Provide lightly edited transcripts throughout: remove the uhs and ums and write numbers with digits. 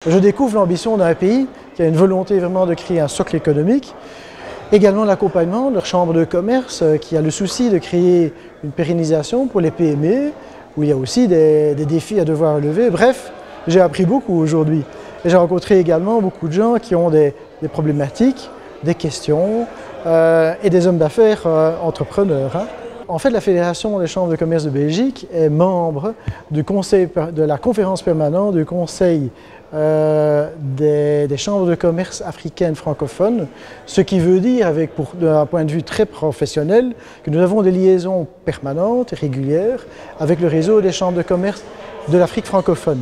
Je découvre l'ambition d'un pays qui a une volonté vraiment de créer un socle économique. Également l'accompagnement de leur chambre de commerce qui a le souci de créer une pérennisation pour les PME, où il y a aussi des défis à devoir relever. Bref, j'ai appris beaucoup aujourd'hui. Et j'ai rencontré également beaucoup de gens qui ont des problématiques, des questions et des hommes d'affaires entrepreneurs. En fait, la Fédération des chambres de commerce de Belgique est membre du conseil, de la conférence permanente du Conseil des chambres de commerce africaines francophones, ce qui veut dire, d'un point de vue très professionnel, que nous avons des liaisons permanentes et régulières avec le réseau des chambres de commerce de l'Afrique francophone.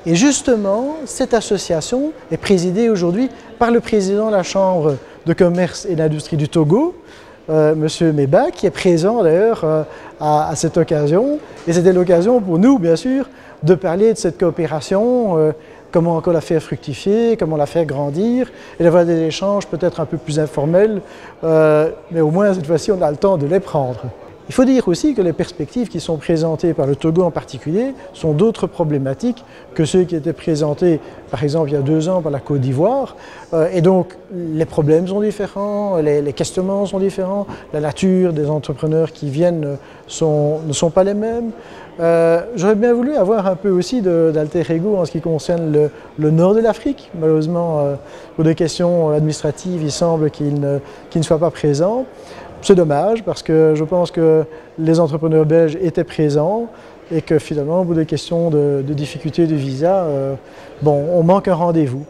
Et justement, cette association est présidée aujourd'hui par le président de la Chambre de commerce et d'industrie du Togo, M. Meba, qui est présent d'ailleurs à cette occasion. Et c'était l'occasion pour nous, bien sûr, de parler de cette coopération, comment encore la faire fructifier, comment la faire grandir, et d'avoir des échanges peut-être un peu plus informels, mais au moins cette fois-ci on a le temps de les prendre. Il faut dire aussi que les perspectives qui sont présentées par le Togo en particulier sont d'autres problématiques que ceux qui étaient présentés par exemple il y a 2 ans par la Côte d'Ivoire. Et donc les problèmes sont différents, les questionnements sont différents, la nature des entrepreneurs qui viennent ne sont pas les mêmes. J'aurais bien voulu avoir un peu aussi d'alter ego en ce qui concerne le nord de l'Afrique. Malheureusement, pour des questions administratives, il semble qu'il ne soit pas présent. C'est dommage parce que je pense que les entrepreneurs belges étaient présents et que finalement, au bout des questions de difficultés de visa, bon, on manque un rendez-vous.